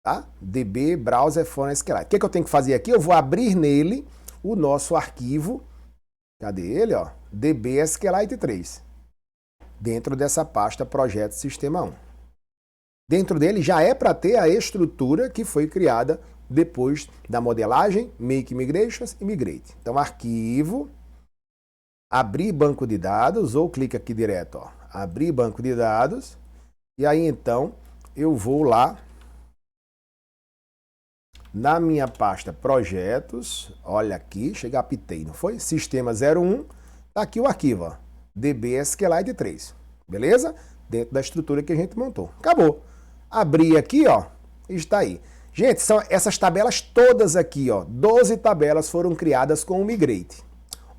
Tá? DB Browser for SQLite. O que eu tenho que fazer aqui? Eu vou abrir nele o nosso arquivo. Cadê ele? Ó? DB SQLite 3. Dentro dessa pasta Projeto Sistema 1. Dentro dele já é para ter a estrutura que foi criada depois da modelagem, Make Migrations e Migrate. Então, arquivo, abrir banco de dados, ou clica aqui direto, ó, abrir banco de dados, e aí então eu vou lá na minha pasta Projetos, olha aqui, chega, apitei, não foi? Sistema 01, tá aqui o arquivo, ó, DB SQLite 3, beleza? Dentro da estrutura que a gente montou. Acabou. Abri aqui, ó, está aí. Gente, são essas tabelas todas aqui, ó, 12 tabelas foram criadas com o Migrate.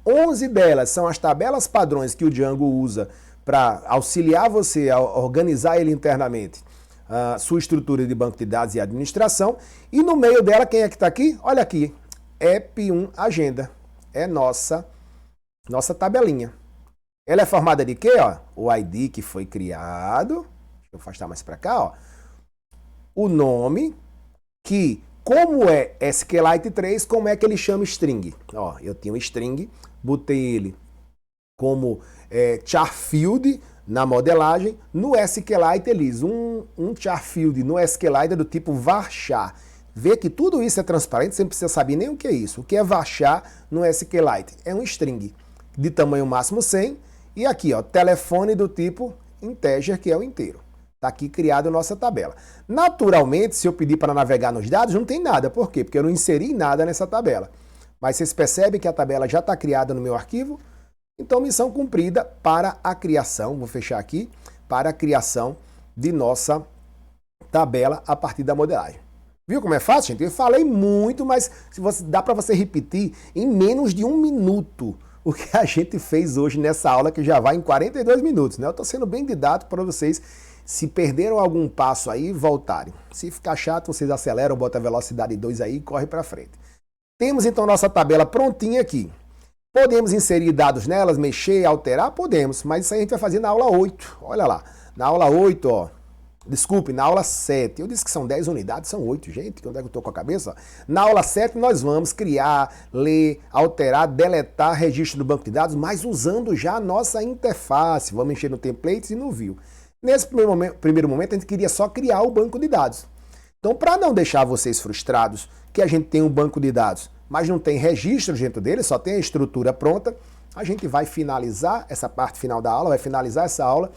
11 delas são as tabelas padrões que o Django usa para auxiliar você a organizar ele internamente, sua estrutura de banco de dados e administração. E no meio dela, quem é que está aqui? Olha aqui, App1 Agenda. É nossa tabelinha. Ela é formada de quê? Ó? O ID que foi criado. Deixa eu afastar mais para cá. Ó. O nome, que como é SQLite 3, como é que ele chama string? Ó, eu tenho um string, botei ele como char field na modelagem. No SQLite, eles um char field no SQLite é do tipo varchar. Vê que tudo isso é transparente, você não precisa saber nem o que é isso. O que é varchar no SQLite? É um string de tamanho máximo 100 e aqui, ó, telefone do tipo integer, que é o inteiro. Está aqui criada a nossa tabela. Naturalmente, se eu pedir para navegar nos dados, não tem nada. Por quê? Porque eu não inseri nada nessa tabela. Mas vocês percebem que a tabela já está criada no meu arquivo? Então, missão cumprida para a criação, vou fechar aqui, para a criação de nossa tabela a partir da modelagem. Viu como é fácil, gente? Eu falei muito, mas dá para você repetir em menos de 1 minuto o que a gente fez hoje nessa aula, que já vai em 42 minutos, né? Eu estou sendo bem didático para vocês, se perderam algum passo aí, voltarem. Se ficar chato, vocês aceleram, botam a velocidade 2 aí e corre para frente. Temos então nossa tabela prontinha aqui. Podemos inserir dados nelas, mexer, alterar? Podemos, mas isso aí a gente vai fazer na aula 8. Olha lá, na aula 8, ó. Desculpe, na aula 7. Eu disse que são 10 unidades, são 8, gente. Onde é que eu estou com a cabeça? Na aula 7 nós vamos criar, ler, alterar, deletar registro do banco de dados, mas usando já a nossa interface. Vamos mexer no templates e no view. Nesse primeiro momento, a gente queria só criar o banco de dados. Então, para não deixar vocês frustrados que a gente tem um banco de dados, mas não tem registro dentro dele, só tem a estrutura pronta, a gente vai finalizar essa parte final da aula, vai finalizar essa aula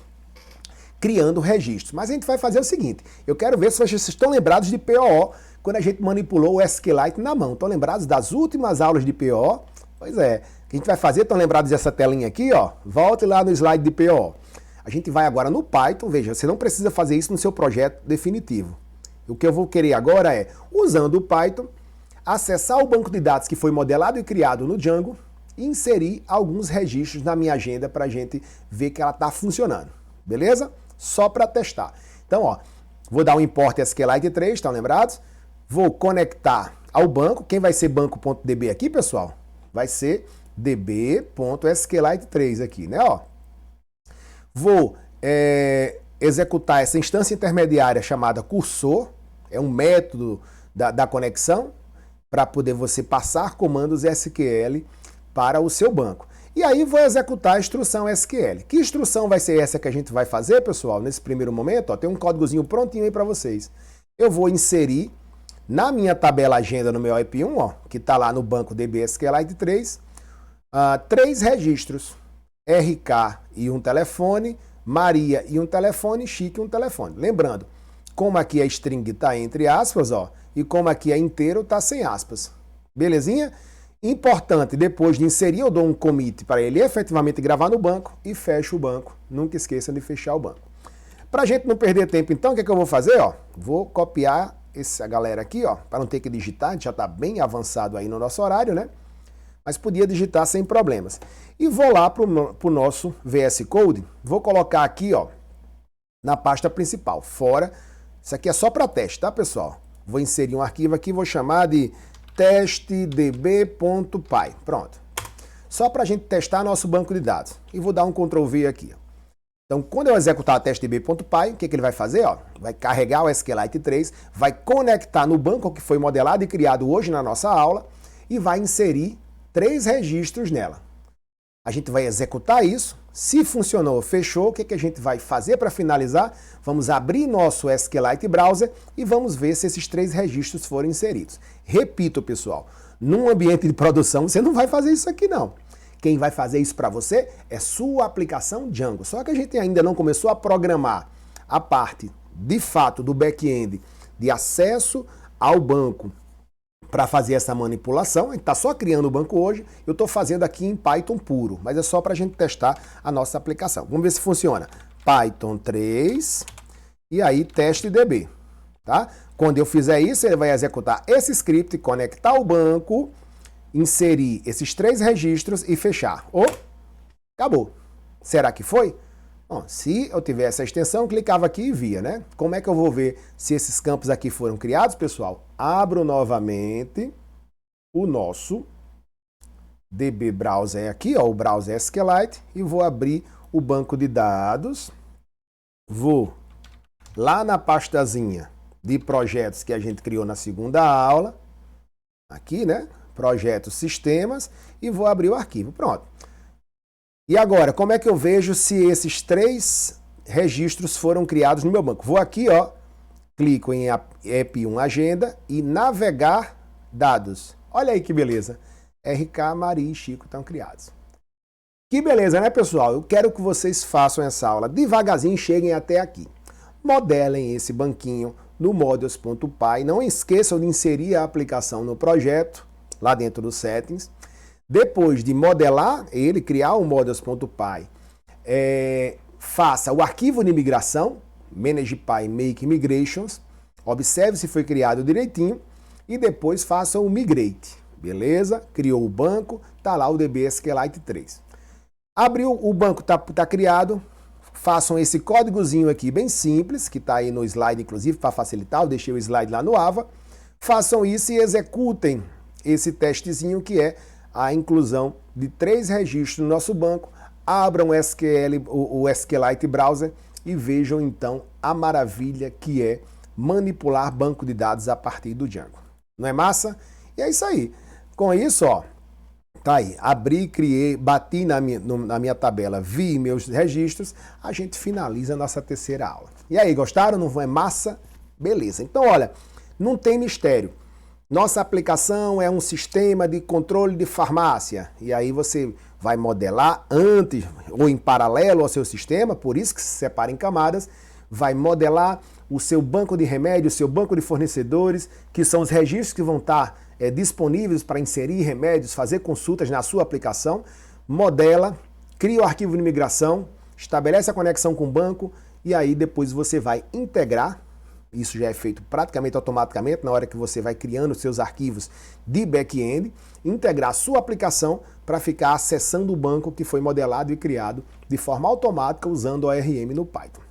criando registros. Mas a gente vai fazer o seguinte, eu quero ver se vocês estão lembrados de POO, quando a gente manipulou o SQLite na mão. Estão lembrados das últimas aulas de POO? Pois é, o que a gente vai fazer? Estão lembrados dessa telinha aqui? Ó? Volte lá no slide de POO. A gente vai agora no Python, veja, você não precisa fazer isso no seu projeto definitivo. O que eu vou querer agora é, usando o Python, acessar o banco de dados que foi modelado e criado no Django e inserir alguns registros na minha agenda para a gente ver que ela está funcionando. Beleza? Só para testar. Então, ó, vou dar um import SQLite 3, estão lembrados? Vou conectar ao banco. Quem vai ser banco.db aqui, pessoal? Vai ser db.sqlite 3 aqui, né? Ó. Vou executar essa instância intermediária chamada cursor, é um método da conexão para poder você passar comandos SQL para o seu banco. E aí vou executar a instrução SQL. Que instrução vai ser essa que a gente vai fazer, pessoal? Nesse primeiro momento, ó, tem um códigozinho prontinho aí para vocês. Eu vou inserir na minha tabela agenda no meu IP1, ó, que está lá no banco DB SQLite 3, 3 registros. RK e um telefone, Maria e um telefone, Chique e um telefone. Lembrando, como aqui a string está entre aspas, ó, e como aqui é inteiro, está sem aspas. Belezinha? Importante, depois de inserir, eu dou um commit para ele efetivamente gravar no banco e fecho o banco. Nunca esqueça de fechar o banco. Para a gente não perder tempo, então, o que é que eu vou fazer? Ó? Vou copiar essa galera aqui, ó, para não ter que digitar, a gente já está bem avançado aí no nosso horário, né? Mas podia digitar sem problemas. E vou lá para o nosso VS Code, vou colocar aqui, ó, na pasta principal, fora. Isso aqui é só para teste, tá, pessoal? Vou inserir um arquivo aqui, vou chamar de testdb.py. Pronto. Só para a gente testar nosso banco de dados. E vou dar um Ctrl V aqui. Então, quando eu executar o testdb.py, o que ele vai fazer? Vai carregar o SQLite 3, vai conectar no banco que foi modelado e criado hoje na nossa aula e vai inserir 3 registros nela. A gente vai executar isso. Se funcionou, fechou, o que a gente vai fazer para finalizar? Vamos abrir nosso SQLite Browser e vamos ver se esses 3 registros foram inseridos. Repito, pessoal, num ambiente de produção você não vai fazer isso aqui não. Quem vai fazer isso para você é sua aplicação Django. Só que a gente ainda não começou a programar a parte, de fato, do back-end de acesso ao banco para fazer essa manipulação. A gente está só criando o banco hoje, eu estou fazendo aqui em Python puro, mas é só para a gente testar a nossa aplicação. Vamos ver se funciona. Python 3 e aí testdb. Tá? Quando eu fizer isso, ele vai executar esse script, conectar o banco, inserir esses 3 registros e fechar. Acabou. Será que foi? Bom, se eu tiver essa extensão, clicava aqui e via, né? Como é que eu vou ver se esses campos aqui foram criados, pessoal? Abro novamente o nosso DB Browser aqui, o browser SQLite, e vou abrir o banco de dados. Vou lá na pastazinha de projetos que a gente criou na segunda aula, aqui, né? Projetos sistemas, e vou abrir o arquivo. Pronto. E agora, como é que eu vejo se esses 3 registros foram criados no meu banco? Vou aqui, clico em App1 Agenda e navegar dados. Olha aí que beleza. RK, Maria e Chico estão criados. Que beleza, né, pessoal? Eu quero que vocês façam essa aula devagarzinho e cheguem até aqui. Modelem esse banquinho no models.py. Não esqueçam de inserir a aplicação no projeto, lá dentro dos settings. Depois de modelar ele, criar o models.py, faça o arquivo de migração, manage.py make migrations, observe se foi criado direitinho e depois faça o migrate. Beleza? Criou o banco, tá lá o DB SQLite 3. Abriu, o banco tá criado, façam esse códigozinho aqui bem simples, que está aí no slide inclusive para facilitar, eu deixei o slide lá no AVA. Façam isso e executem esse testezinho que é a inclusão de 3 registros no nosso banco. Abram o SQLite Browser e vejam então a maravilha que é manipular banco de dados a partir do Django. Não é massa? E é isso aí. Com isso, tá aí. Abri, criei, bati na minha tabela, vi meus registros, a gente finaliza a nossa terceira aula. E aí, gostaram? Não é massa? Beleza. Então, olha, não tem mistério. Nossa aplicação é um sistema de controle de farmácia. E aí você vai modelar antes ou em paralelo ao seu sistema, por isso que se separa em camadas, vai modelar o seu banco de remédios, o seu banco de fornecedores, que são os registros que vão estar disponíveis para inserir remédios, fazer consultas na sua aplicação, modela, cria o arquivo de migração, estabelece a conexão com o banco e aí depois você vai integrar. Isso já é feito praticamente automaticamente na hora que você vai criando seus arquivos de back-end, integrar sua aplicação para ficar acessando o banco que foi modelado e criado de forma automática usando o ORM no Python.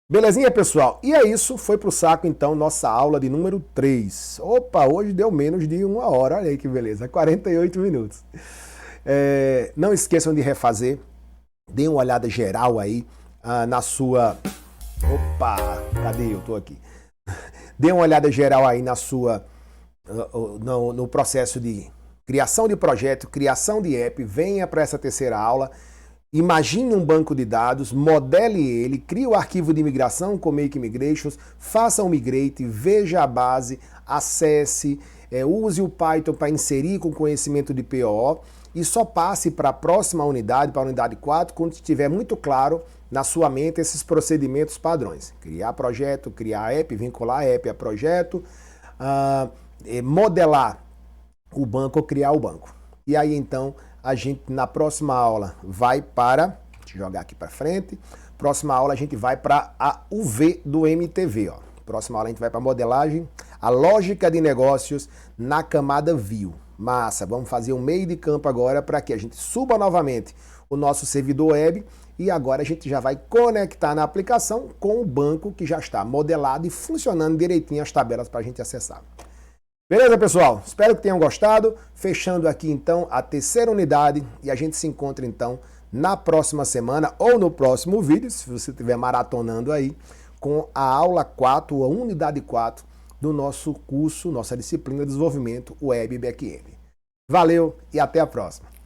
Belezinha, pessoal? E é isso, foi pro saco então nossa aula de número 3. Opa, hoje deu menos de 1 hora, olha aí que beleza, 48 minutos. Não esqueçam de refazer, dê uma olhada geral aí na sua... Opa, cadê eu? Tô aqui. Dê uma olhada geral aí no processo de criação de projeto, criação de app, venha para essa terceira aula, imagine um banco de dados, modele ele, crie o arquivo de migração com Make Migrations, faça um migrate, veja a base, acesse, use o Python para inserir com conhecimento de PO e só passe para a próxima unidade, para a unidade 4, quando estiver muito claro na sua mente esses procedimentos padrões. Criar projeto, criar app, vincular app a projeto, modelar o banco ou criar o banco. E aí então a gente na próxima aula vai para, deixa eu jogar aqui para frente, próxima aula a gente vai para o V do MTV. Próxima aula a gente vai para modelagem, a lógica de negócios na camada View. Massa, vamos fazer um meio de campo agora para que a gente suba novamente o nosso servidor web e agora a gente já vai conectar na aplicação com o banco que já está modelado e funcionando direitinho as tabelas para a gente acessar. Beleza, pessoal? Espero que tenham gostado. Fechando aqui, então, a terceira unidade e a gente se encontra, então, na próxima semana ou no próximo vídeo, se você estiver maratonando aí, com a aula 4, a unidade 4 do nosso curso, nossa disciplina de desenvolvimento Web Back-end. Valeu e até a próxima!